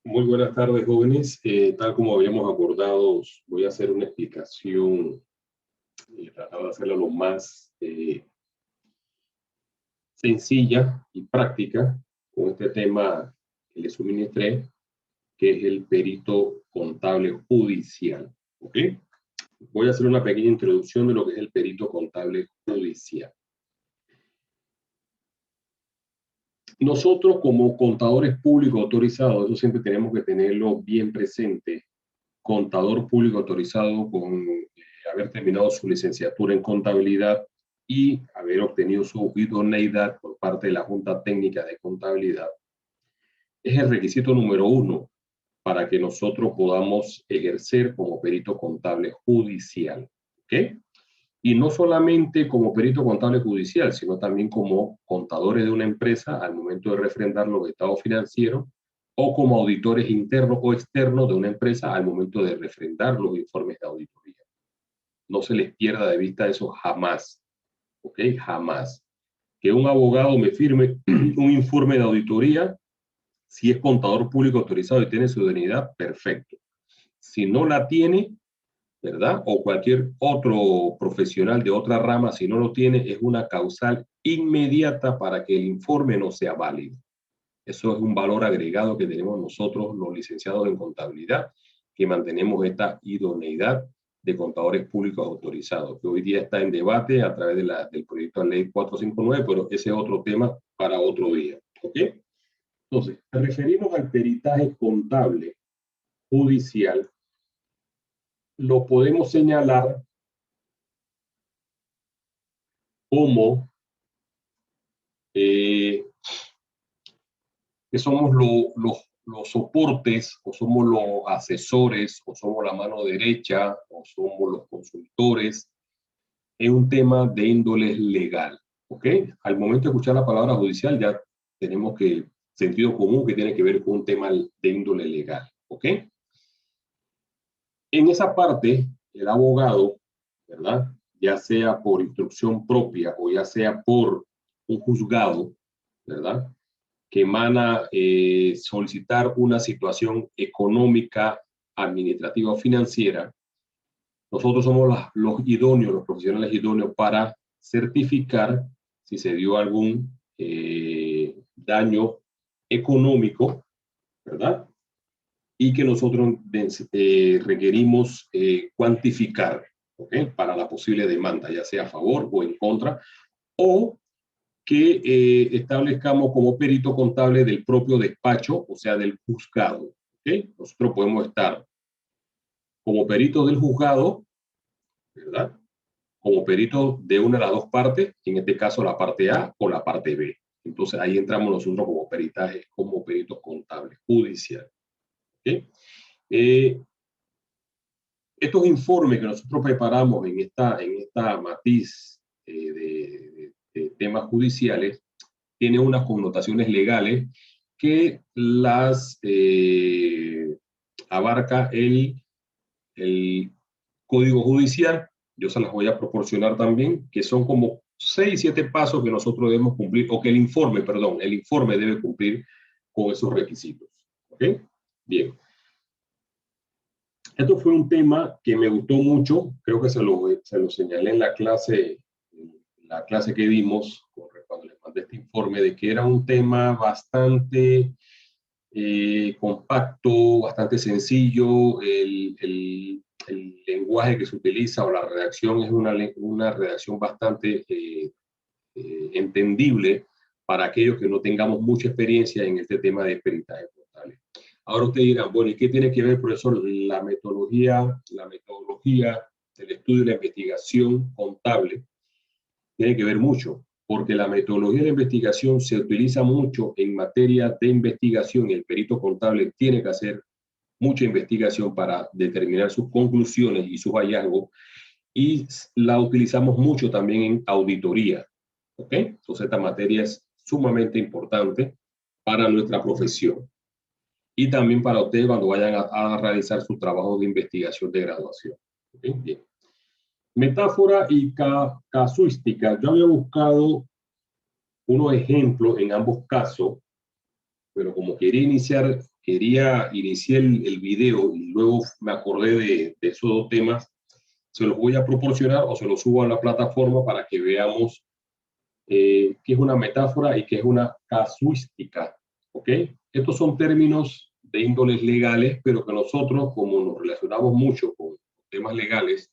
Muy buenas tardes, jóvenes. Tal como habíamos acordado, voy a hacer una explicación y tratar de hacerla lo más sencilla y práctica con este tema que les suministré, que es el perito contable judicial. ¿Ok? Voy a hacer una pequeña introducción de lo que es el perito contable judicial. Nosotros, como contadores públicos autorizados, eso siempre tenemos que tenerlo bien presente. Contador público autorizado con haber terminado su licenciatura en contabilidad y haber obtenido su idoneidad por parte de la Junta Técnica de Contabilidad. Es el requisito número 1 para que nosotros podamos ejercer como perito contable judicial. ¿Ok? Y no solamente como perito contable judicial, sino también como contadores de una empresa al momento de refrendar los estados financieros o como auditores internos o externos de una empresa al momento de refrendar los informes de auditoría. No se les pierda de vista eso jamás, ¿ok? Jamás. Que un abogado me firme un informe de auditoría, si es contador público autorizado y tiene su idoneidad, perfecto. Si no la tiene, ¿verdad? O cualquier otro profesional de otra rama, si no lo tiene, es una causal inmediata para que el informe no sea válido. Eso es un valor agregado que tenemos nosotros, los licenciados en contabilidad, que mantenemos esta idoneidad de contadores públicos autorizados, que hoy día está en debate a través del proyecto de ley 459, pero ese es otro tema para otro día. ¿Ok? Entonces, referirnos al peritaje contable judicial, lo podemos señalar como que somos los soportes, o somos los asesores, o somos la mano derecha, o somos los consultores en un tema de índole legal. ¿Ok? Al momento de escuchar la palabra judicial ya tenemos que sentido común que tiene que ver con un tema de índole legal. ¿Ok? En esa parte, el abogado, ¿verdad? Ya sea por instrucción propia o ya sea por un juzgado, ¿verdad? Que emana solicitar una situación económica, administrativa o financiera, nosotros somos los idóneos, los profesionales idóneos para certificar si se dio algún daño económico, ¿verdad? Y que nosotros requerimos cuantificar, ¿ok? Para la posible demanda, ya sea a favor o en contra, o que establezcamos como perito contable del propio despacho, o sea, del juzgado. ¿Okay? Nosotros podemos estar como perito del juzgado, ¿verdad? Como perito de una de las dos partes, en este caso la parte A o la parte B. Entonces ahí entramos nosotros como peritaje, como peritos contables judicial. ¿Okay? Estos informes que nosotros preparamos en esta matiz de temas judiciales tienen unas connotaciones legales que las abarca el Código Judicial. Yo se las voy a proporcionar también, que son como 6, 7 pasos que nosotros debemos cumplir, o que el informe debe cumplir con esos requisitos. ¿Ok? Bien. Esto fue un tema que me gustó mucho, creo que se lo señalé en la clase que dimos, cuando les mandé este informe, de que era un tema bastante compacto, bastante sencillo, el lenguaje que se utiliza o la redacción es una redacción bastante entendible para aquellos que no tengamos mucha experiencia en este tema de peritaje contable. Ahora ustedes dirán, bueno, ¿y qué tiene que ver, profesor, la metodología del estudio y la investigación contable? Tiene que ver mucho, porque la metodología de la investigación se utiliza mucho en materia de investigación y el perito contable tiene que hacer mucha investigación para determinar sus conclusiones y sus hallazgos, y la utilizamos mucho también en auditoría. ¿Ok? Entonces esta materia es sumamente importante para nuestra profesión y también para ustedes cuando vayan a realizar su trabajo de investigación de graduación. ¿Okay? Bien. Metáfora y casuística. Yo había buscado unos ejemplos en ambos casos, pero como quería iniciar quería iniciar el video y luego me acordé de esos dos temas. Se los voy a proporcionar o se los subo a la plataforma para que veamos qué es una metáfora y qué es una casuística. ¿Ok? Estos son términos de índoles legales, pero que nosotros, como nos relacionamos mucho con temas legales,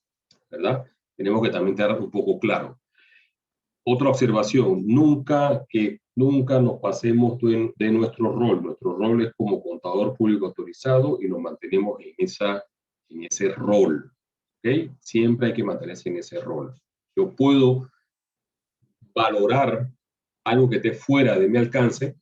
¿verdad? Tenemos que también tener un poco claro. Otra observación, nunca nos pasemos de nuestro rol. Nuestro rol es como contador público autorizado y nos mantenemos en ese rol. ¿Okay? Siempre hay que mantenerse en ese rol. Yo puedo valorar algo que esté fuera de mi alcance,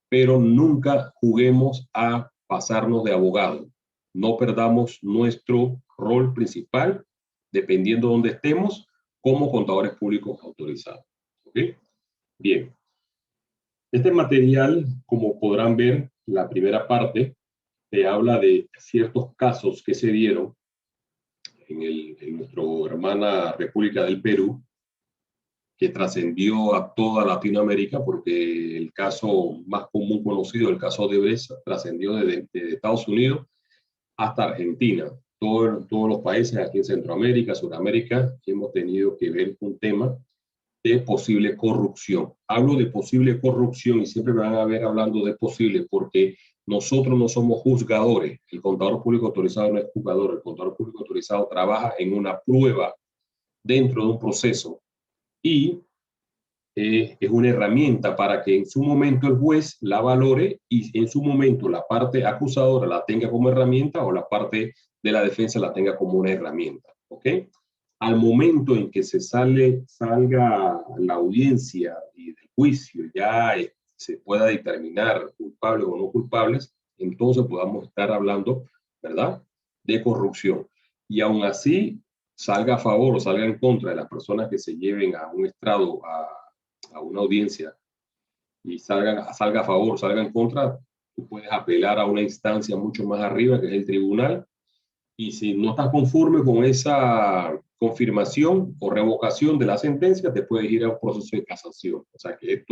pero nunca juguemos a pasarnos de abogado. No perdamos nuestro rol principal, dependiendo de dónde estemos, como contadores públicos autorizados. ¿Okay? Bien. Este material, como podrán ver, la primera parte te habla de ciertos casos que se dieron en nuestra hermana República del Perú, que trascendió a toda Latinoamérica, porque el caso más común conocido, el caso de Odebrecht, trascendió desde Estados Unidos hasta Argentina. Todos los países aquí en Centroamérica, Sudamérica, hemos tenido que ver un tema de posible corrupción. Hablo de posible corrupción y siempre me van a ver hablando de posible porque nosotros no somos juzgadores. El contador público autorizado no es juzgador. El contador público autorizado trabaja en una prueba dentro de un proceso y es una herramienta para que en su momento el juez la valore y en su momento la parte acusadora la tenga como herramienta o la parte de la defensa la tenga como una herramienta. ¿Ok? Al momento en que salga la audiencia y del juicio ya se pueda determinar culpables o no culpables, entonces podamos estar hablando, ¿verdad?, de corrupción. Y aún así, salga a favor o salga en contra de las personas que se lleven a un estrado, a una audiencia, y salga a favor, salga en contra, tú puedes apelar a una instancia mucho más arriba, que es el tribunal, y si no estás conforme con esa confirmación o revocación de la sentencia, te puedes ir a un proceso de casación. O sea que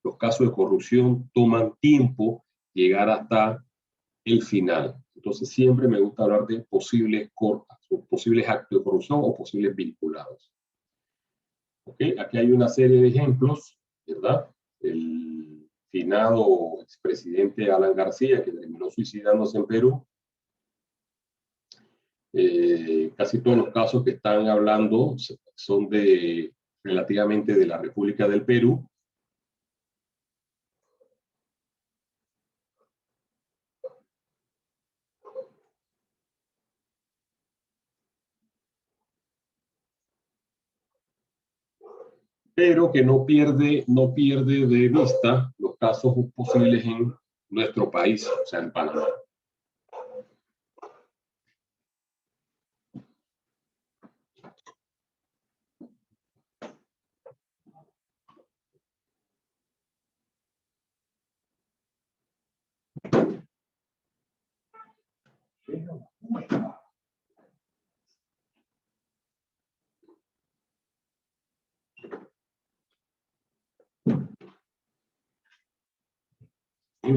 los casos de corrupción toman tiempo llegar hasta el final. Entonces siempre me gusta hablar de posibles actos de corrupción o posibles vinculados. ¿Okay? Aquí hay una serie de ejemplos, ¿verdad? El finado expresidente Alan García, que terminó suicidándose en Perú. Casi todos los casos que están hablando son relativamente de la República del Perú. Pero que no pierde de vista los casos posibles en nuestro país, o sea, en Panamá.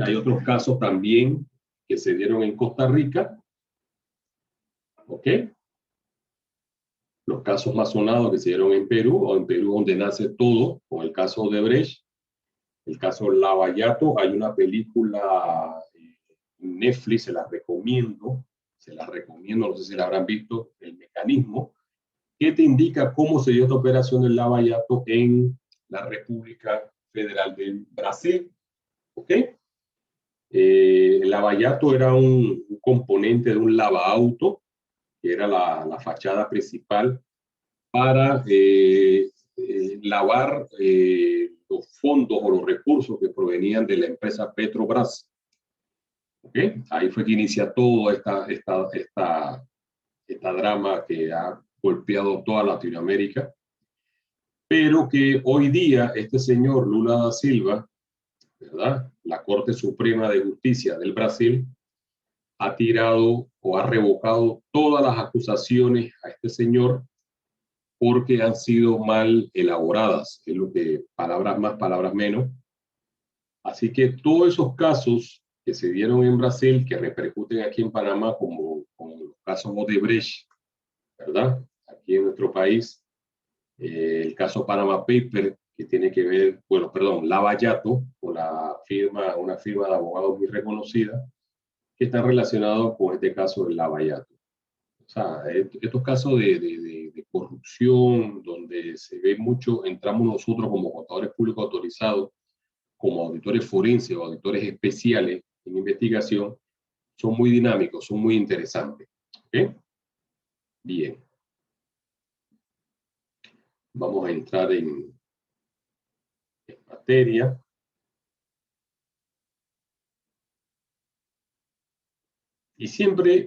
Hay otros casos también que se dieron en Costa Rica, ¿ok? Los casos más sonados que se dieron en Perú, o en Perú donde nace todo, con el caso de Odebrecht, el caso Lavallato. Hay una película en Netflix, se la recomiendo, no sé si la habrán visto, El Mecanismo, que te indica cómo se dio esta operación del Lavallato en la República Federal del Brasil. ¿Ok? El lavallato era un componente de un lavaauto, que era la fachada principal, para lavar los fondos o los recursos que provenían de la empresa Petrobras. ¿Okay? Ahí fue que inicia todo esta drama que ha golpeado toda Latinoamérica, pero que hoy día este señor Lula da Silva, ¿verdad?, la Corte Suprema de Justicia del Brasil, ha tirado o ha revocado todas las acusaciones a este señor porque han sido mal elaboradas, es lo que palabras más, palabras menos. Así que todos esos casos que se dieron en Brasil, que repercuten aquí en Panamá, como los casos Odebrecht, ¿verdad? Aquí en nuestro país, el caso Panama Paper, que tiene que ver, bueno, perdón, Lavallato, con una firma de abogados muy reconocida, que está relacionado con este caso del Lavallato. O sea, estos casos de corrupción, donde se ve mucho, entramos nosotros como contadores públicos autorizados, como auditores forenses o auditores especiales en investigación, son muy dinámicos, son muy interesantes. ¿Okay? Bien. Vamos a entrar en materia. Y siempre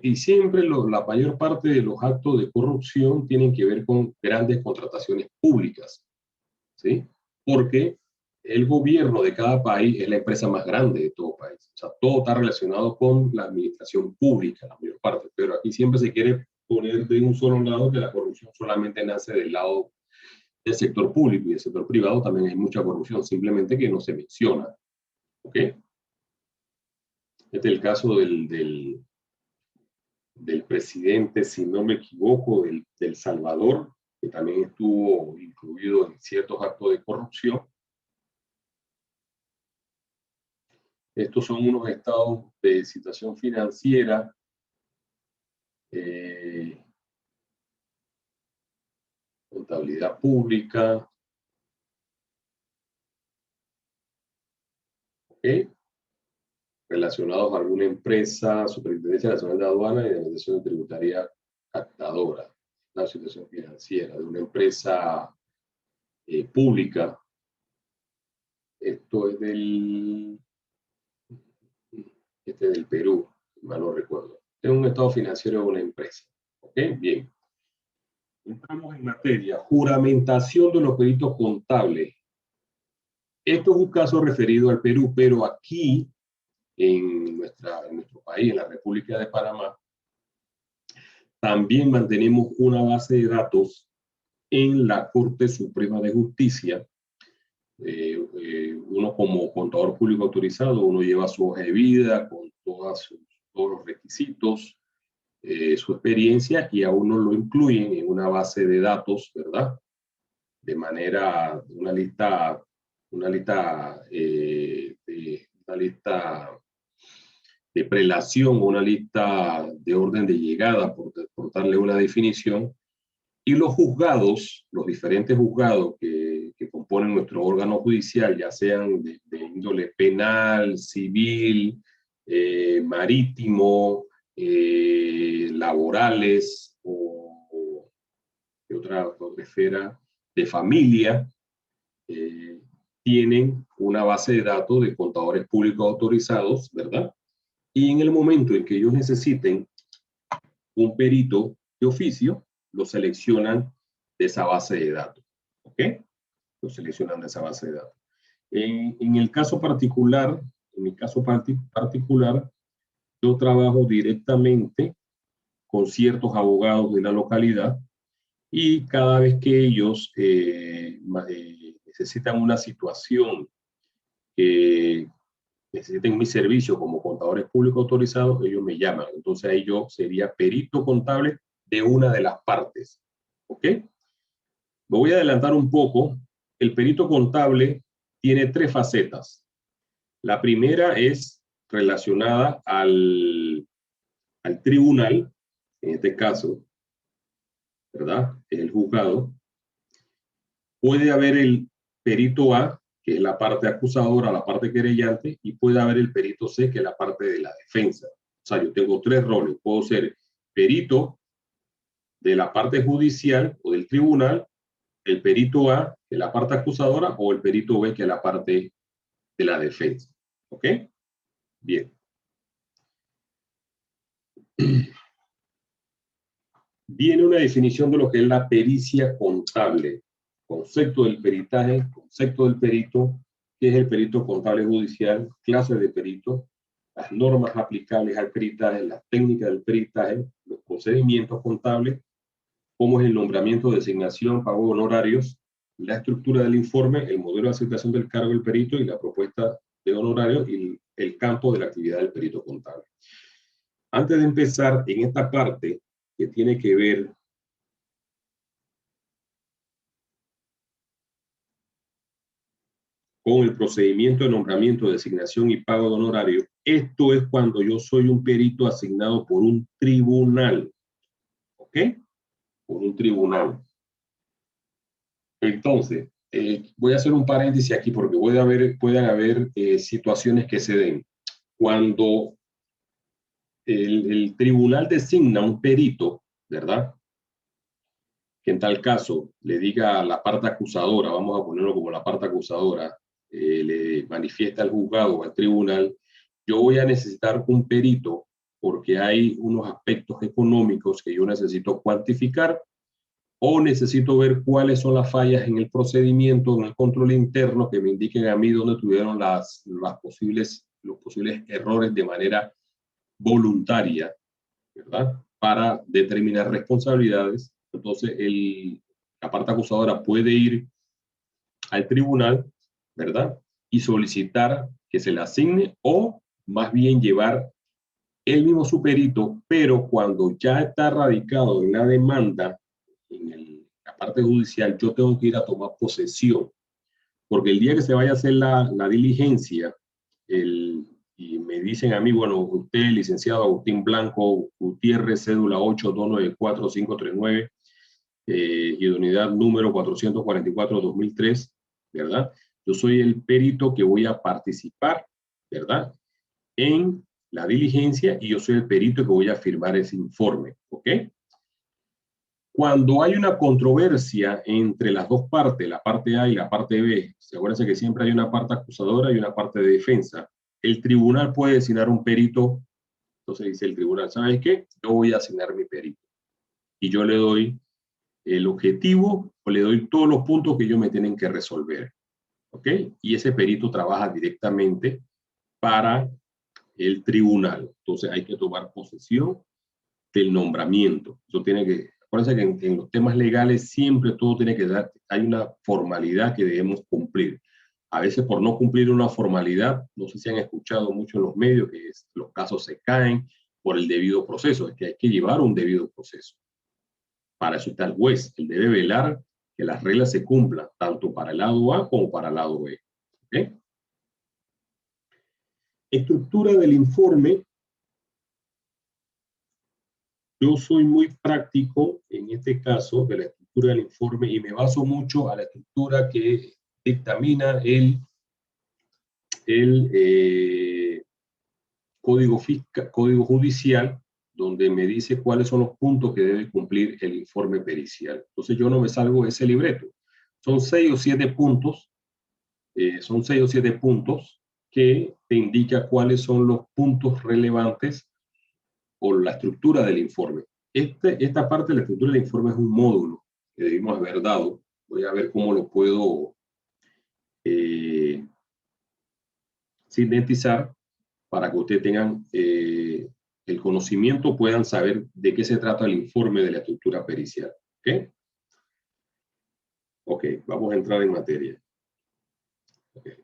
la mayor parte de los actos de corrupción tienen que ver con grandes contrataciones públicas, ¿sí? Porque el gobierno de cada país es la empresa más grande de todo país. O sea, todo está relacionado con la administración pública, la mayor parte. Pero aquí siempre se quiere poner de un solo lado que la corrupción solamente nace del lado del sector público, y del sector privado también hay mucha corrupción, simplemente que no se menciona. ¿Ok? Este es el caso del presidente, si no me equivoco, del Salvador, que también estuvo incluido en ciertos actos de corrupción. Estos son unos estados de situación financiera contabilidad pública, ¿okay? Relacionados a alguna empresa, Superintendencia Nacional de Aduana y de Administración Tributaria captadora, la situación financiera de una empresa pública. Esto es del Perú, si mal no recuerdo. Es un estado financiero de una empresa. ¿Ok? Bien. Entramos en materia. Juramentación de los peritos contables. Esto es un caso referido al Perú, pero aquí, en nuestro país, en la República de Panamá, también mantenemos una base de datos en la Corte Suprema de Justicia. Uno como contador público autorizado, uno lleva su hoja de vida con todos los requisitos, su experiencia, y a uno lo incluyen en una base de datos, ¿verdad? De manera, una lista de prelación, una lista de orden de llegada, por darle una definición, y los juzgados, los diferentes juzgados que componen nuestro órgano judicial, ya sean de índole penal, civil, marítimo, laborales o de otra esfera de familia, tienen una base de datos de contadores públicos autorizados, ¿verdad? Y en el momento en que ellos necesiten un perito de oficio, lo seleccionan de esa base de datos. ¿Ok? Lo seleccionan de esa base de datos. En el caso particular, en mi caso particular, yo trabajo directamente con ciertos abogados de la localidad, y cada vez que ellos necesitan una situación que necesiten mi servicio como contadores públicos autorizados, ellos me llaman. Entonces ahí yo sería perito contable de una de las partes. ¿Ok? Me voy a adelantar un poco. El perito contable tiene 3 facetas. La primera es relacionada al tribunal, en este caso, ¿verdad? El juzgado. Puede haber el perito A, que es la parte acusadora, la parte querellante, y puede haber el perito C, que es la parte de la defensa. O sea, yo tengo 3 roles. Puedo ser perito de la parte judicial o del tribunal, el perito A, que es la parte acusadora, o el perito B, que es la parte de la defensa. ¿Ok? Bien. Viene una definición de lo que es la pericia contable. Concepto del peritaje, concepto del perito, qué es el perito contable judicial, clases de perito, las normas aplicables al peritaje, las técnicas del peritaje, los procedimientos contables, cómo es el nombramiento, designación, pago de honorarios, la estructura del informe, el modelo de aceptación del cargo del perito y la propuesta de honorarios y el campo de la actividad del perito contable. Antes de empezar en esta parte que tiene que ver con el procedimiento de nombramiento, designación y pago de honorario, esto es cuando yo soy un perito asignado por un tribunal, ¿ok? Por un tribunal. Entonces, voy a hacer un paréntesis aquí porque pueden haber situaciones que se den. Cuando el tribunal designa un perito, ¿verdad? Que en tal caso le diga a la parte acusadora, vamos a ponerlo como la parte acusadora, le manifiesta al juzgado o al tribunal, yo voy a necesitar un perito porque hay unos aspectos económicos que yo necesito cuantificar o necesito ver cuáles son las fallas en el procedimiento, en el control interno, que me indiquen a mí dónde tuvieron los posibles errores de manera voluntaria, ¿verdad? Para determinar responsabilidades. Entonces, la parte acusadora puede ir al tribunal, ¿verdad? Y solicitar que se le asigne o más bien llevar el mismo su perito, pero cuando ya está radicado en la demanda, en la parte judicial, yo tengo que ir a tomar posesión, porque el día que se vaya a hacer la diligencia, y me dicen a mí, bueno, usted, licenciado Agustín Blanco Gutiérrez, cédula 8294539, idoneidad número 444-2003, ¿verdad? Yo soy el perito que voy a participar, ¿verdad? En la diligencia y yo soy el perito que voy a firmar ese informe, ¿ok? Cuando hay una controversia entre las dos partes, la parte A y la parte B, acuérdense que siempre hay una parte acusadora y una parte de defensa, el tribunal puede designar un perito. Entonces dice el tribunal, ¿sabes qué? Yo voy a asignar mi perito. Y yo le doy el objetivo o le doy todos los puntos que ellos me tienen que resolver, ¿ok? Y ese perito trabaja directamente para el tribunal. Entonces hay que tomar posesión del nombramiento. Eso tiene que, acuérdense que en los temas legales siempre todo tiene que dar, hay una formalidad que debemos cumplir. A veces por no cumplir una formalidad, no sé si han escuchado mucho en los medios que los casos se caen por el debido proceso, es que hay que llevar un debido proceso. Para eso está el juez, él debe velar que las reglas se cumplan, tanto para el lado A como para el lado B. ¿Okay? Estructura del informe. Yo soy muy práctico en este caso de la estructura del informe y me baso mucho a la estructura que dictamina el código judicial, donde me dice cuáles son los puntos que debe cumplir el informe pericial. Entonces yo no me salgo de ese libreto. Son 6 o 7 puntos, que te indica cuáles son los puntos relevantes o la estructura del informe. Esta parte de la estructura del informe es un módulo que debimos haber dado. Voy a ver cómo lo puedo sintetizar para que ustedes tengan el conocimiento, puedan saber de qué se trata el informe de la estructura pericial. ¿Ok? Ok, vamos a entrar en materia. Okay.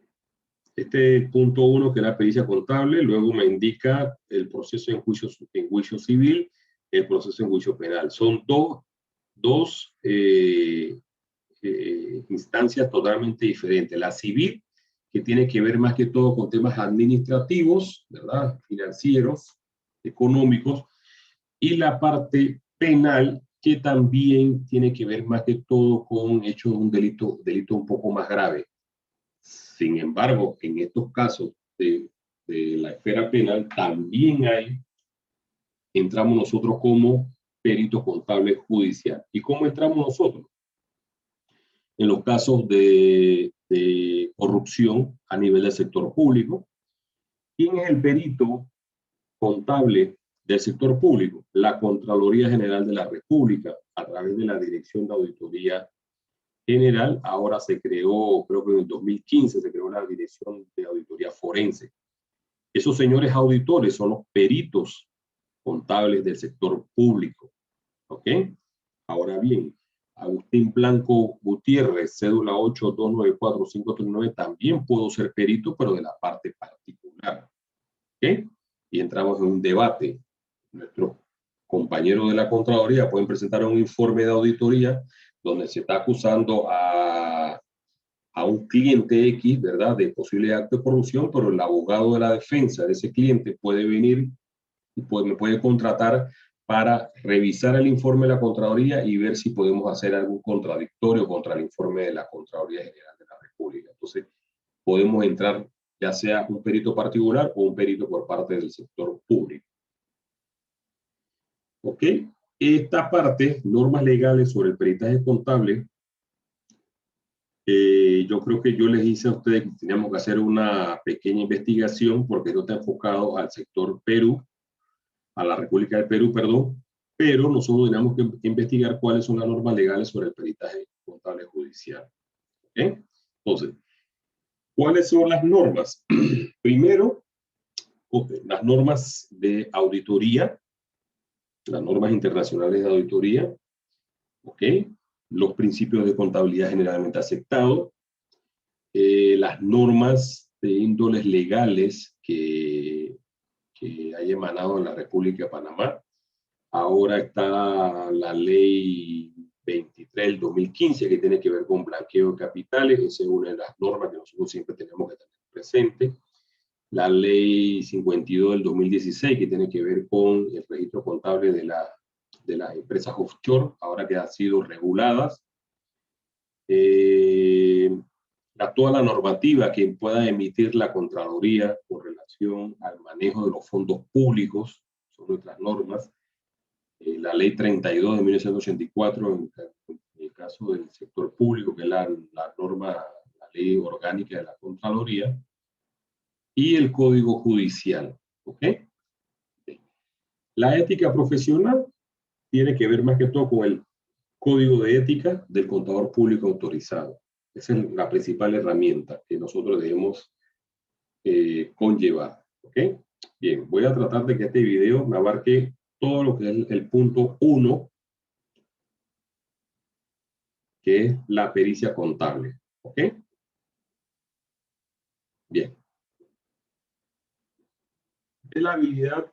Este punto 1, que es la pericia contable, luego me indica el proceso en juicio civil, el proceso en juicio penal. Son dos instancias totalmente diferentes. La civil, que tiene que ver más que todo con temas administrativos, ¿verdad? Financieros, económicos, y la parte penal, que también tiene que ver más que todo con hechos de un delito un poco más grave. Sin embargo, en estos casos de la esfera penal también entramos nosotros como perito contable judicial. ¿Y cómo entramos nosotros? En los casos de corrupción a nivel del sector público. ¿Quién es el perito contable del sector público? La Contraloría General de la República, a través de la Dirección de Auditoría General. Ahora se creó, creo que en el 2015, se creó la Dirección de Auditoría Forense. Esos señores auditores son los peritos contables del sector público. ¿Ok? Ahora bien, Agustín Blanco Gutiérrez, cédula 8294539, también puedo ser perito, pero de la parte particular. Y entramos en un debate. Nuestros compañeros de la Contraloría pueden presentar un informe de auditoría donde se está acusando a un cliente X, ¿verdad?, de posible acto de corrupción, pero el abogado de la defensa de ese cliente puede venir y me puede contratar para revisar el informe de la Contraloría y ver si podemos hacer algún contradictorio contra el informe de la Contraloría General de la República. Entonces, podemos entrar ya sea un perito particular o un perito por parte del sector público. ¿Ok? Esta parte, normas legales sobre el peritaje contable, yo creo que yo les hice a ustedes que teníamos que hacer una pequeña investigación porque no está enfocado al sector Perú, a la República del Perú, perdón, pero nosotros tenemos que investigar cuáles son las normas legales sobre el peritaje contable judicial. ¿Okay? Entonces, ¿cuáles son las normas? Primero, las normas de auditoría, las normas internacionales de auditoría, ¿ok? Los principios de contabilidad generalmente aceptados, las normas de índoles legales que hay emanado en la República de Panamá. Ahora está la ley 23 del 2015 que tiene que ver con blanqueo de capitales, esa es una de las normas que nosotros siempre tenemos que tener presente. La ley 52 del 2016 que tiene que ver con el registro contable de las empresas offshore, ahora que han sido reguladas. Toda la normativa que pueda emitir la Contraloría con relación al manejo de los fondos públicos, son nuestras normas. La ley 32 de 1984, en el caso del sector público, que es la norma, la ley orgánica de la Contraloría, y el Código Judicial. ¿Ok? La ética profesional tiene que ver más que todo con el Código de Ética del Contador Público Autorizado. Esa es la principal herramienta que nosotros debemos conllevar. ¿Ok? Bien, voy a tratar de que este video me abarque todo lo que es el punto 1, que es la pericia contable. ¿Ok? Bien. Es la habilidad,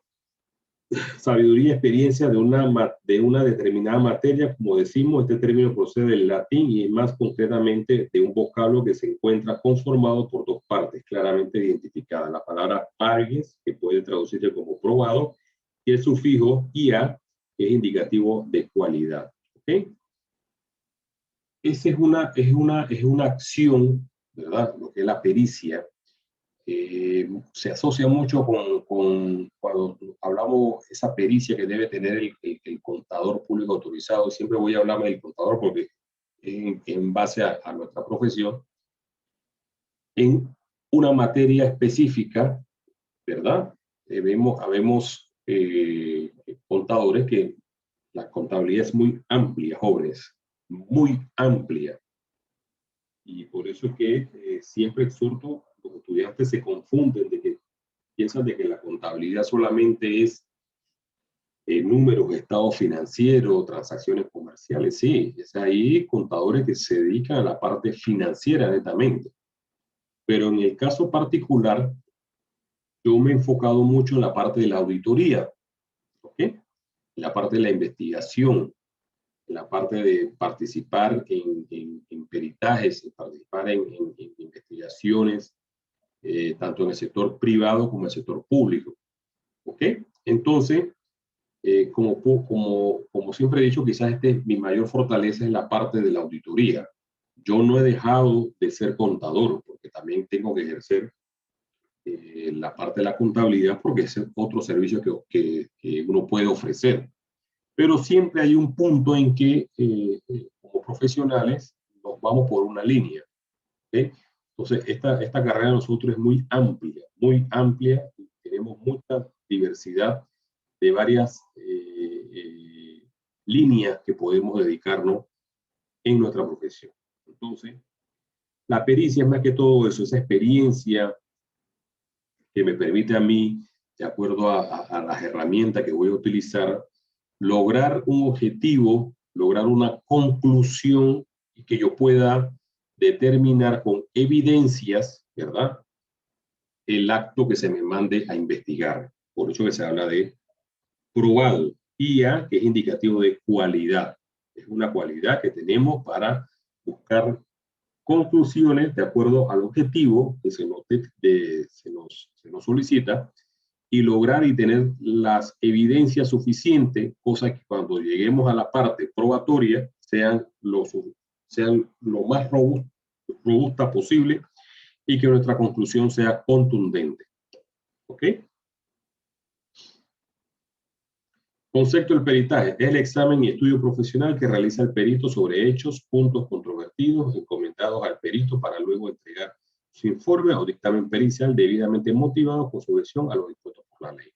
sabiduría y experiencia de una determinada materia. Como decimos, este término procede del latín y más concretamente de un vocablo que se encuentra conformado por dos partes claramente identificadas. La palabra parges, que puede traducirse como probado, y el sufijo ia, que es indicativo de cualidad. ¿Ok? Esa es una acción, ¿verdad? Lo que es la pericia. Se asocia mucho con cuando hablamos esa pericia que debe tener el contador público autorizado. Siempre voy a hablar del contador porque en base a nuestra profesión, en una materia específica, ¿verdad? Habemos contadores que la contabilidad es muy amplia, jóvenes, muy amplia. Y por eso es que siempre exhorto, los estudiantes se confunden de que piensan de que la contabilidad solamente es números, estado financiero, transacciones comerciales. Sí, es ahí contadores que se dedican a la parte financiera netamente. Pero en el caso particular, yo me he enfocado mucho en la parte de la auditoría, ¿ok? En la parte de la investigación, en la parte de participar en peritajes, participar en investigaciones, tanto en el sector privado como en el sector público. ¿Ok? Entonces, como siempre he dicho, quizás mi mayor fortaleza es la parte de la auditoría. Yo no he dejado de ser contador, porque también tengo que ejercer la parte de la contabilidad, porque es otro servicio que uno puede ofrecer. Pero siempre hay un punto en que, como profesionales, nos vamos por una línea. ¿Okay? Entonces, esta carrera de nosotros es muy amplia, y tenemos mucha diversidad de varias líneas que podemos dedicarnos en nuestra profesión. Entonces, la pericia es más que todo eso, esa experiencia que me permite a mí, de acuerdo a las herramientas que voy a utilizar, lograr un objetivo, lograr una conclusión y que yo pueda determinar con evidencias, ¿verdad? el acto que se me mande a investigar. Por eso que se habla de probado. Y A, que es indicativo de cualidad. Es una cualidad que tenemos para buscar conclusiones de acuerdo al objetivo que se nos solicita y lograr y tener las evidencias suficientes, cosa que cuando lleguemos a la parte probatoria sean lo más robusta posible y que nuestra conclusión sea contundente. ¿Ok? Concepto del peritaje. Es el examen y estudio profesional que realiza el perito sobre hechos, puntos controvertidos encomendados al perito para luego entregar su informe o dictamen pericial debidamente motivado con sujeción a lo dispuesto por la ley.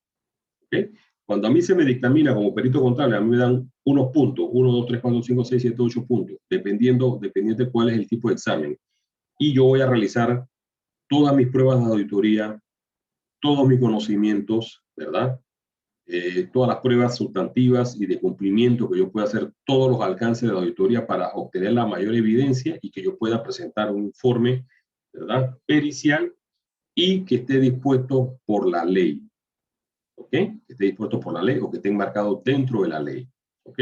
¿Okay? Cuando a mí se me dictamina como perito contable, a mí me dan unos puntos, 1, 2, 3, 4, 5, 6, 7, 8 puntos, dependiendo de cuál es el tipo de examen. Y yo voy a realizar todas mis pruebas de auditoría, todos mis conocimientos, ¿verdad? Todas las pruebas sustantivas y de cumplimiento que yo pueda hacer, todos los alcances de la auditoría para obtener la mayor evidencia y que yo pueda presentar un informe, ¿verdad?, pericial y que esté dispuesto por la ley. ¿Ok? Que esté dispuesto por la ley o que esté enmarcado dentro de la ley. ¿Ok?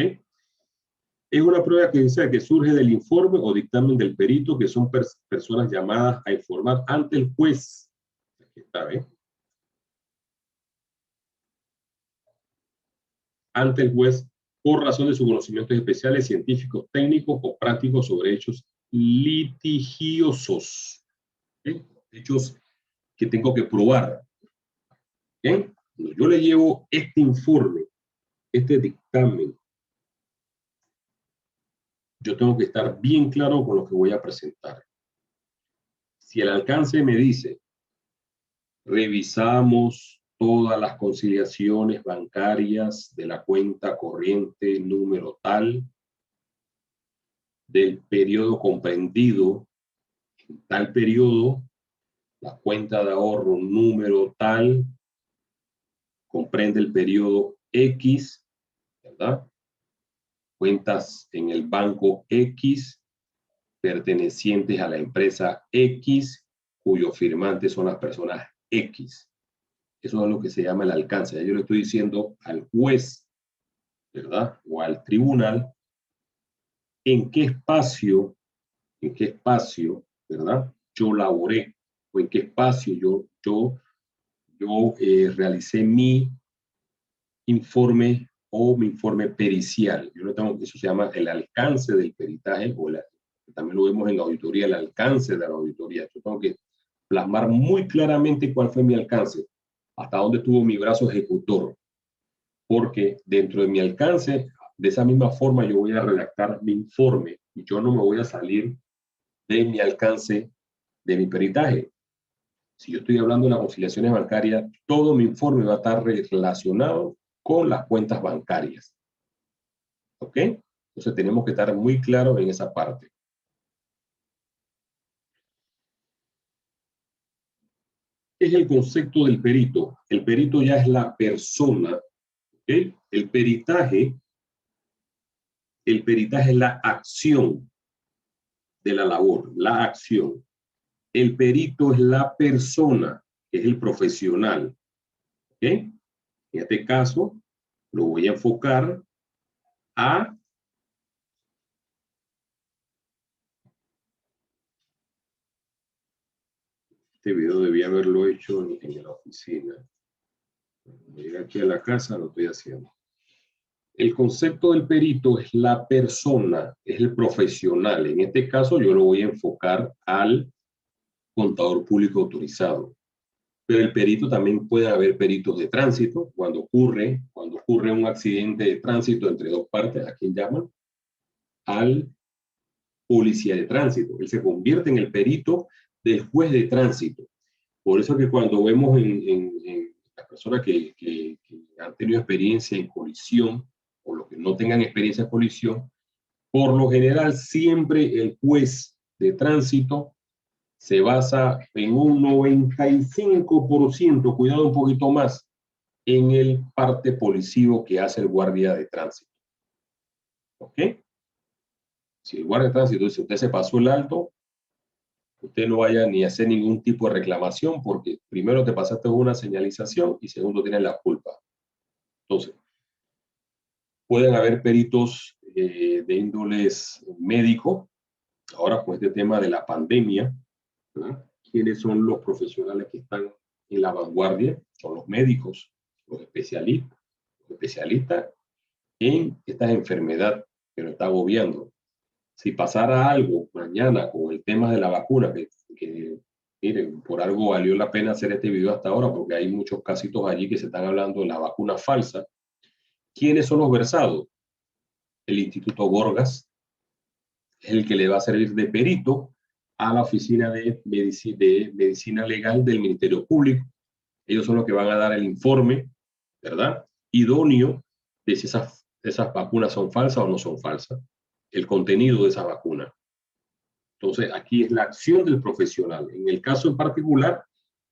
Es una prueba que surge del informe o dictamen del perito, que son personas llamadas a informar ante el juez. Aquí está, ¿eh? Ante el juez por razón de sus conocimientos especiales, científicos, técnicos o prácticos sobre hechos litigiosos. ¿Okay? Hechos que tengo que probar. ¿Okay? Cuando yo le llevo este informe, este dictamen, yo tengo que estar bien claro con lo que voy a presentar. Si el alcance me dice, revisamos todas las conciliaciones bancarias de la cuenta corriente número tal, del periodo comprendido en tal periodo, la cuenta de ahorro número tal, comprende el periodo X, ¿verdad? Cuentas en el banco X, pertenecientes a la empresa X, cuyos firmantes son las personas X. Eso es lo que se llama el alcance. Yo le estoy diciendo al juez, ¿verdad? O al tribunal, en qué espacio, ¿verdad? Yo laboré, o en qué espacio yo realicé mi informe o mi informe pericial. Yo lo tengo, eso se llama el alcance del peritaje, también lo vemos en la auditoría, el alcance de la auditoría. Yo tengo que plasmar muy claramente cuál fue mi alcance, hasta dónde estuvo mi brazo ejecutor, porque dentro de mi alcance, de esa misma forma yo voy a redactar mi informe y yo no me voy a salir de mi alcance de mi peritaje. Si yo estoy hablando de las conciliaciones bancarias, todo mi informe va a estar relacionado con las cuentas bancarias. ¿Ok? Entonces tenemos que estar muy claros en esa parte. ¿Qué es el concepto del perito? El perito ya es la persona. ¿Ok? El peritaje es la acción de la labor, la acción. El perito es la persona, que es el profesional. ¿Ok? En este caso, lo voy a enfocar a este video debía haberlo hecho en la oficina. Cuando llegué aquí a la casa lo estoy haciendo. El concepto del perito es la persona, es el profesional. En este caso yo lo voy a enfocar al contador público autorizado. Pero el perito también puede haber peritos de tránsito cuando ocurre un accidente de tránsito entre dos partes, ¿a quién llaman? Al policía de tránsito. Él se convierte en el perito del juez de tránsito. Por eso que cuando vemos en las personas que han tenido experiencia en colisión o los que no tengan experiencia en colisión, por lo general siempre el juez de tránsito se basa en un 95%, cuidado un poquito más, en el parte policivo que hace el guardia de tránsito. ¿Ok? Si el guardia de tránsito dice, usted se pasó el alto, usted no vaya ni a hacer ningún tipo de reclamación porque primero te pasaste una señalización y segundo tienes la culpa. Entonces, pueden haber peritos de índoles médico. Ahora, con este tema de la pandemia, ¿verdad? ¿Quiénes son los profesionales que están en la vanguardia? Son los médicos, los especialistas en esta enfermedad que nos está agobiando. Si pasara algo mañana con el tema de la vacuna, que miren, por algo valió la pena hacer este video hasta ahora, porque hay muchos casitos allí que se están hablando de la vacuna falsa. ¿Quiénes son los versados? El Instituto Gorgas es el que le va a servir de perito a la Oficina de Medicina Legal del Ministerio Público. Ellos son los que van a dar el informe, ¿verdad? Idóneo de si esas vacunas son falsas o no son falsas, el contenido de esa vacuna. Entonces, aquí es la acción del profesional. En el caso en particular,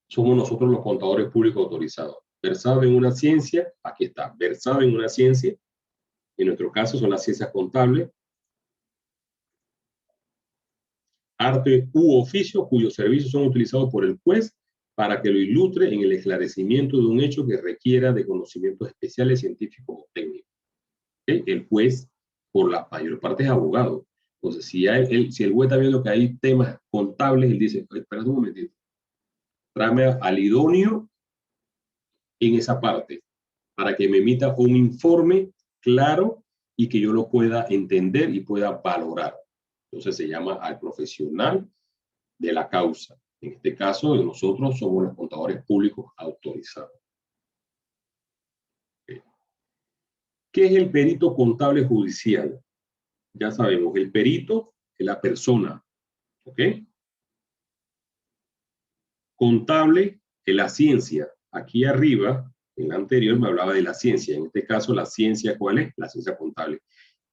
somos nosotros los contadores públicos autorizados. Versado en una ciencia, aquí está, versado en una ciencia, en nuestro caso son las ciencias contables, arte u oficio, cuyos servicios son utilizados por el juez para que lo ilustre en el esclarecimiento de un hecho que requiera de conocimientos especiales, científicos o técnicos. ¿Okay? El juez, por la mayor parte, es abogado. Entonces, si el juez está viendo que hay temas contables, él dice, espera un momentito, tráeme al idóneo en esa parte, para que me emita un informe claro y que yo lo pueda entender y pueda valorar. Entonces se llama al profesional de la causa. En este caso, nosotros somos los contadores públicos autorizados. Okay. ¿Qué es el perito contable judicial? Ya sabemos, el perito es la persona, ¿ok? Contable es la ciencia. Aquí arriba, en la anterior, me hablaba de la ciencia. En este caso, la ciencia, ¿cuál es? La ciencia contable.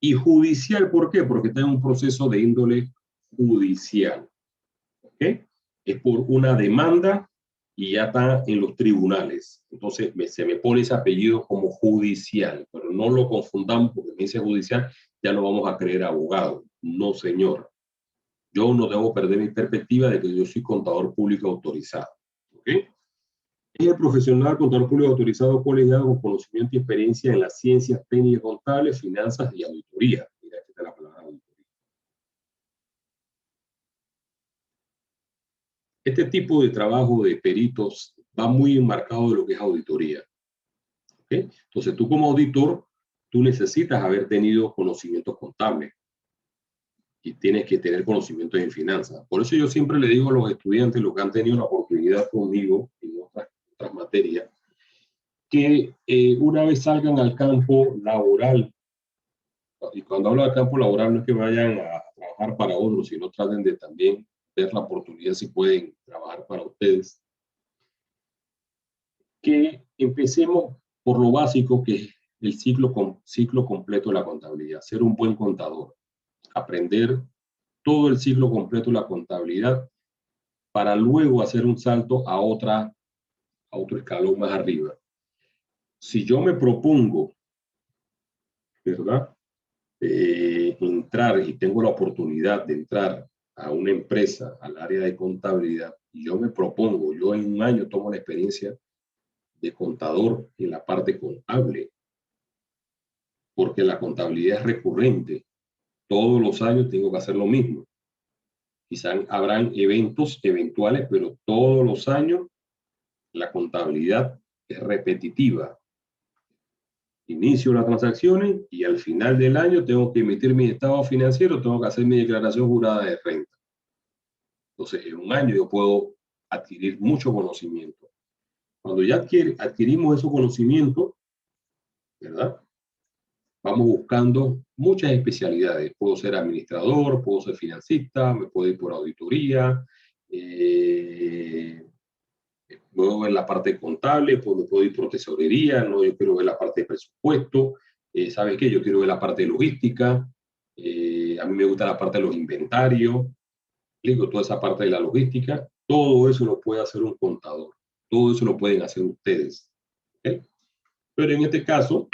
Y judicial, ¿por qué? Porque está en un proceso de índole judicial. ¿Ok? Es por una demanda y ya está en los tribunales. Entonces, se me pone ese apellido como judicial, pero no lo confundamos porque me dice judicial, ya no vamos a creer abogado. No, señor. Yo no debo perder mi perspectiva de que yo soy contador público autorizado. ¿Ok? Es el profesional contador público autorizado colegiado con conocimiento y experiencia en las ciencias técnicas contables, finanzas y auditoría. Mira, aquí está la palabra auditoría. Este tipo de trabajo de peritos va muy enmarcado de lo que es auditoría. ¿Okay? Entonces, tú como auditor, tú necesitas haber tenido conocimientos contables y tienes que tener conocimientos en finanzas. Por eso yo siempre le digo a los estudiantes, los que han tenido la oportunidad conmigo en otras materias, que una vez salgan al campo laboral, y cuando hablo de campo laboral no es que vayan a trabajar para otros, sino traten de también ver la oportunidad si pueden trabajar para ustedes, que empecemos por lo básico que es el ciclo completo de la contabilidad, ser un buen contador, aprender todo el ciclo completo de la contabilidad para luego hacer un salto a otro escalón más arriba. Si yo me propongo, ¿verdad? Entrar y tengo la oportunidad de entrar a una empresa, al área de contabilidad, y yo me propongo, yo en un año tomo la experiencia de contador en la parte contable, porque la contabilidad es recurrente. Todos los años tengo que hacer lo mismo. Quizás habrán eventos eventuales, pero todos los años la contabilidad es repetitiva. Inicio las transacciones y al final del año tengo que emitir mi estado financiero, tengo que hacer mi declaración jurada de renta. Entonces, en un año yo puedo adquirir mucho conocimiento. Cuando ya adquirimos esos conocimientos, ¿verdad? Vamos buscando muchas especialidades. Puedo ser administrador, puedo ser financista, me puedo ir por auditoría, puedo ver la parte contable, puedo ir por tesorería, no, yo quiero ver la parte de presupuesto, ¿sabes qué? Yo quiero ver la parte de logística, a mí me gusta la parte de los inventarios, digo, toda esa parte de la logística, todo eso lo puede hacer un contador, todo eso lo pueden hacer ustedes. ¿Okay? Pero en este caso,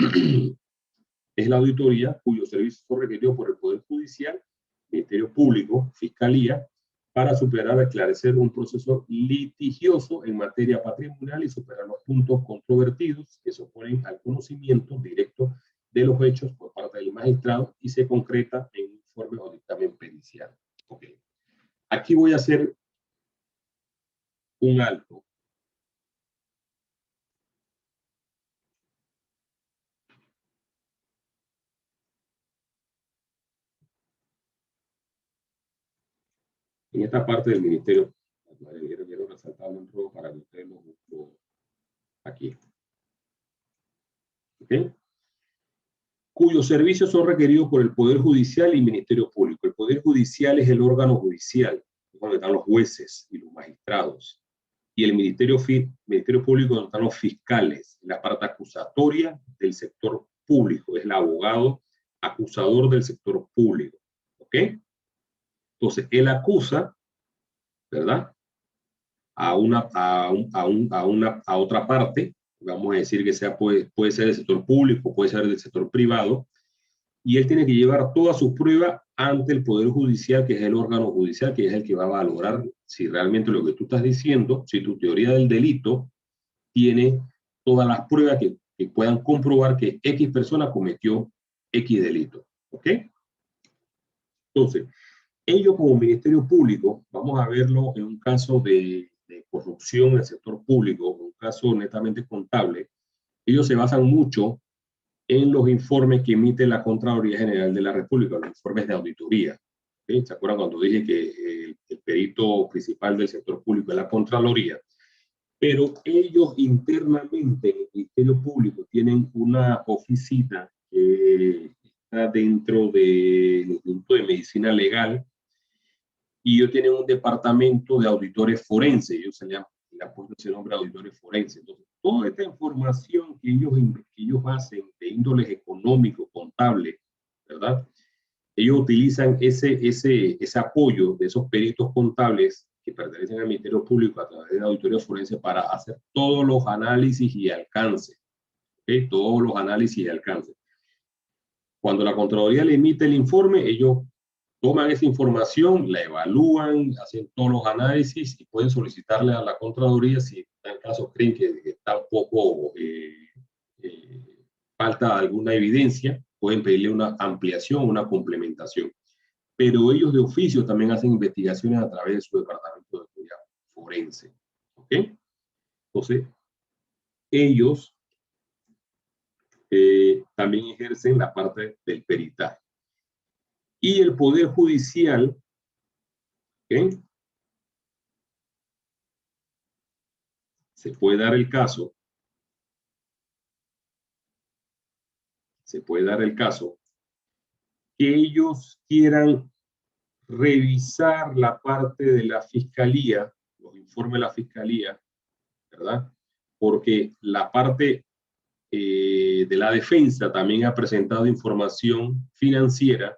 es la auditoría cuyos servicios son requeridos por el Poder Judicial, Ministerio Público, Fiscalía, para superar, esclarecer un proceso litigioso en materia patrimonial y superar los puntos controvertidos que se oponen al conocimiento directo de los hechos por parte del magistrado y se concreta en un informe o dictamen pericial. Okay. Aquí voy a hacer un alto. En esta parte del ministerio, quiero resaltarlo un poco para que ustedes lo aquí. ¿Okay? Cuyos servicios son requeridos por el Poder Judicial y Ministerio Público. El Poder Judicial es el órgano judicial, donde están los jueces y los magistrados. Y el Ministerio Público, donde están los fiscales, la parte acusatoria del sector público, es el abogado acusador del sector público. ¿Ok? Entonces, él acusa, ¿verdad? A otra parte, vamos a decir que sea, puede ser del sector público, puede ser del sector privado, y él tiene que llevar toda su prueba ante el Poder Judicial, que es el órgano judicial, que es el que va a valorar si realmente lo que tú estás diciendo, si tu teoría del delito tiene todas las pruebas que puedan comprobar que X persona cometió X delito. ¿Ok? Entonces, ellos como Ministerio Público, vamos a verlo en un caso de corrupción en el sector público, un caso netamente contable, ellos se basan mucho en los informes que emite la Contraloría General de la República, los informes de auditoría. ¿Sí? ¿Se acuerdan cuando dije que el perito principal del sector público es la Contraloría? Pero ellos internamente en el Ministerio Público tienen una oficina que está dentro del Instituto de Medicina Legal y ellos tienen un departamento de auditores forenses. Ellos se le han puesto ese nombre de auditores forenses. Entonces, toda esta información que ellos hacen de índoles económico, contable, ¿verdad? Ellos utilizan ese apoyo de esos peritos contables que pertenecen al Ministerio Público a través de auditoría forense para hacer todos los análisis y alcance. ¿Okay? Todos los análisis y alcance. Cuando la Contraloría le emite el informe, ellos toman esa información, la evalúan, hacen todos los análisis y pueden solicitarle a la Contraloría si en caso creen que está un poco falta alguna evidencia, pueden pedirle una ampliación, una complementación. Pero ellos de oficio también hacen investigaciones a través de su departamento de estudio forense. ¿Ok? Entonces, ellos también ejercen la parte del peritaje. Y el Poder Judicial, ¿okay? Se puede dar el caso que ellos quieran revisar la parte de la fiscalía, los informes de la fiscalía, ¿verdad? Porque la parte de la defensa también ha presentado información financiera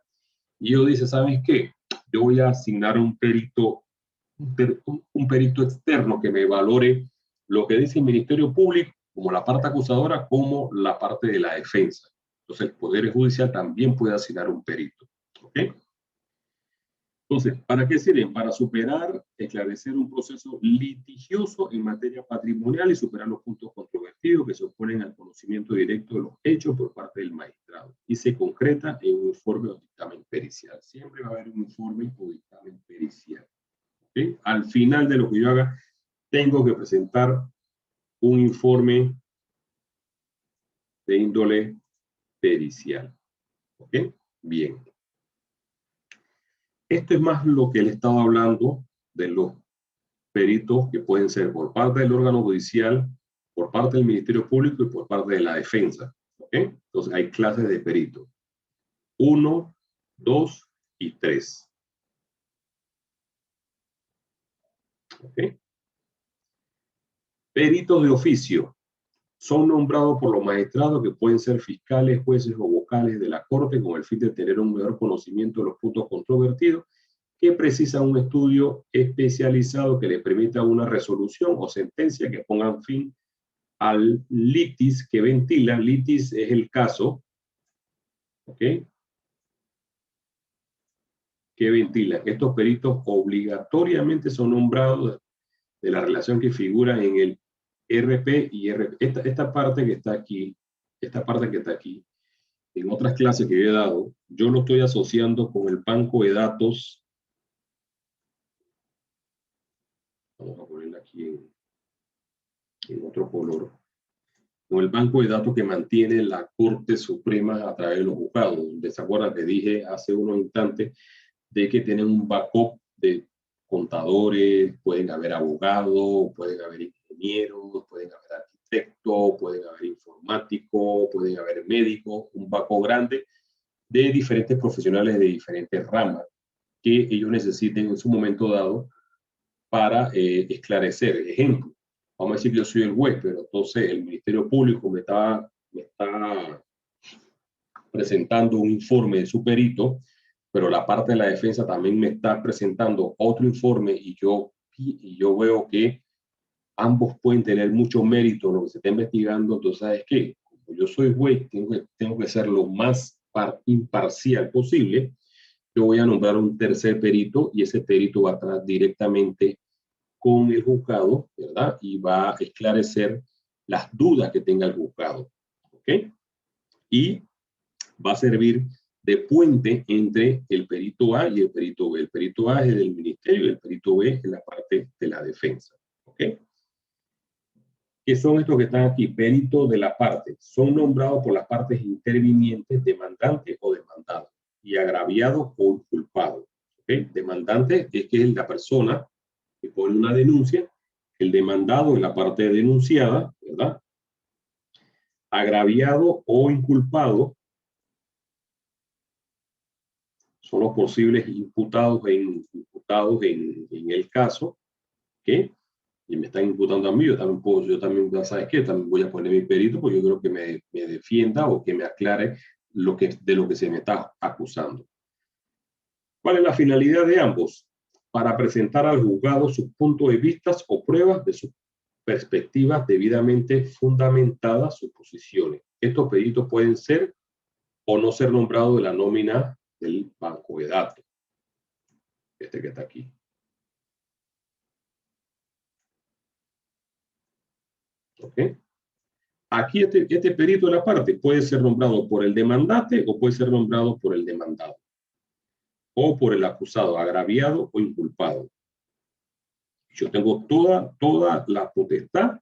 y ellos dicen, ¿sabes qué? Yo voy a asignar un perito externo que me valore lo que dice el Ministerio Público, como la parte acusadora, como la parte de la defensa. Entonces, el Poder Judicial también puede asignar un perito. ¿Ok? Entonces, ¿para qué sirven? Para superar, esclarecer un proceso litigioso en materia patrimonial y superar los puntos controvertidos que se oponen al conocimiento directo de los hechos por parte del magistrado. Y se concreta en un informe o dictamen pericial. Siempre va a haber un informe o dictamen pericial. ¿Okay? Al final de lo que yo haga, tengo que presentar un informe de índole pericial. ¿Ok? Bien. Esto es más lo que le estaba hablando de los peritos que pueden ser por parte del órgano judicial, por parte del Ministerio Público y por parte de la defensa. ¿Ok? Entonces hay clases de peritos. 1, 2 y 3. ¿Ok? Peritos de oficio. Son nombrados por los magistrados que pueden ser fiscales, jueces o vocales de la Corte con el fin de tener un mejor conocimiento de los puntos controvertidos que precisan un estudio especializado que les permita una resolución o sentencia que pongan fin al litis que ventilan. Litis es el caso, ¿ok? que ventilan. Estos peritos obligatoriamente son nombrados de la relación que figura en el RP y RP. Esta parte que está aquí, en otras clases que yo he dado, yo lo estoy asociando con el banco de datos. Vamos a ponerla aquí en otro color. Con el banco de datos que mantiene la Corte Suprema a través de los juzgados. ¿Se acuerdan que dije hace unos instantes de que tienen un backup de contadores, pueden haber abogados, pueden haber ingenieros, pueden haber arquitectos, pueden haber informáticos, pueden haber médicos, un backup grande de diferentes profesionales de diferentes ramas que ellos necesiten en su momento dado para esclarecer. Ejemplo, vamos a decir que yo soy el juez, pero entonces el Ministerio Público me está presentando un informe de su perito, pero la parte de la defensa también me está presentando otro informe y yo veo que ambos pueden tener mucho mérito en lo que se está investigando. Entonces, ¿sabes qué? Como yo soy juez, tengo que ser lo más imparcial posible. Yo voy a nombrar un tercer perito y ese perito va a estar directamente con el juzgado, ¿verdad? Y va a esclarecer las dudas que tenga el juzgado, ¿ok? Y va a servir de puente entre el perito A y el perito B. El perito A es el del ministerio y el perito B es la parte de la defensa, ¿ok? ¿Qué son estos que están aquí? Peritos de la parte. Son nombrados por las partes intervinientes, demandante o demandado, y agraviado o inculpado. ¿Okay? Demandante es que es la persona que pone una denuncia, el demandado es la parte denunciada, ¿verdad? Agraviado o inculpado son los posibles imputados en el caso, ¿ok? Y me están imputando a mí, yo también, ¿sabes qué? También voy a poner mi perito, porque yo creo que me defienda o que me aclare de lo que se me está acusando. ¿Cuál es la finalidad de ambos? Para presentar al juzgado sus puntos de vista o pruebas de sus perspectivas debidamente fundamentadas sus posiciones. Estos peritos pueden ser o no ser nombrados de la nómina del banco de datos. Este que está aquí. ¿Ok? Aquí este perito de la parte puede ser nombrado por el demandante o puede ser nombrado por el demandado o por el acusado, agraviado o inculpado. Yo tengo toda la potestad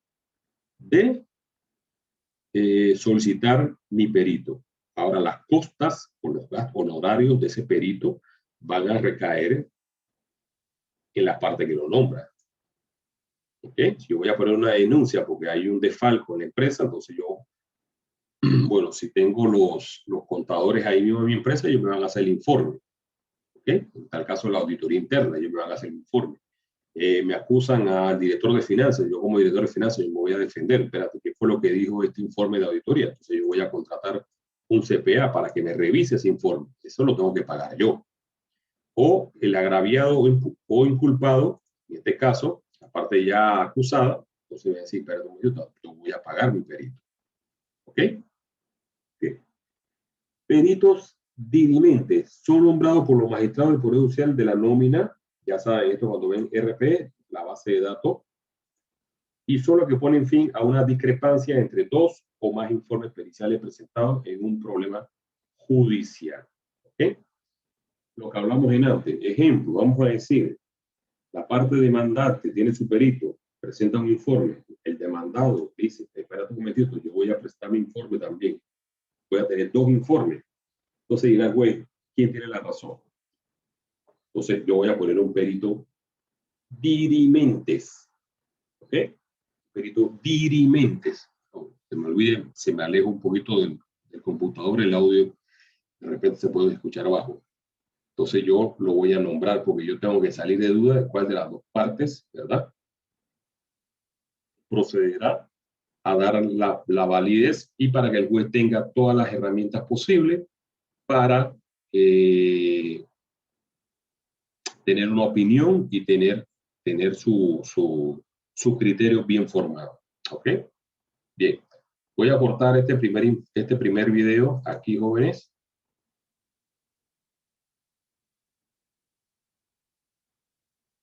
de solicitar mi perito. Ahora, las costas o los gastos honorarios de ese perito van a recaer en la parte que lo nombra. ¿Okay? Si yo voy a poner una denuncia porque hay un desfalco en la empresa, entonces yo, bueno, si tengo los contadores ahí mismo en mi empresa, ellos me van a hacer el informe. ¿Okay? En tal caso, la auditoría interna, ellos me van a hacer el informe. Me acusan al director de finanzas, yo como director de finanzas yo me voy a defender, espérate, ¿qué fue lo que dijo este informe de auditoría? Entonces yo voy a contratar un CPA para que me revise ese informe, eso lo tengo que pagar yo. O el agraviado o inculpado, en este caso, la parte ya acusada, entonces voy a decir, perdón, yo voy a pagar mi perito. ¿Ok? Okay. Peritos dirimentes son nombrados por los magistrados del Poder Judicial de la nómina, ya saben, esto cuando ven RP, la base de datos, y solo que ponen fin a una discrepancia entre dos o más informes periciales presentados en un problema judicial. ¿Okay? Lo que hablamos en antes, ejemplo, vamos a decir, la parte demandante tiene su perito, presenta un informe, el demandado dice, espérate un momentito, yo voy a prestar mi informe también, voy a tener dos informes. Entonces dirá, güey, ¿quién tiene la razón? Entonces yo voy a poner un perito dirimentes, ¿ok? Perito dirimentes. No, se me olvide, se me aleja un poquito del computador, el audio de repente se puede escuchar abajo. Entonces yo lo voy a nombrar porque yo tengo que salir de duda de cuál de las dos partes, ¿verdad? Procederá a dar la validez y para que el juez tenga todas las herramientas posibles para tener una opinión y tener su criterio bien formado. ¿Ok? Bien. Voy a cortar este primer video aquí, jóvenes.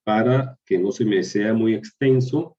para que no se me sea muy extenso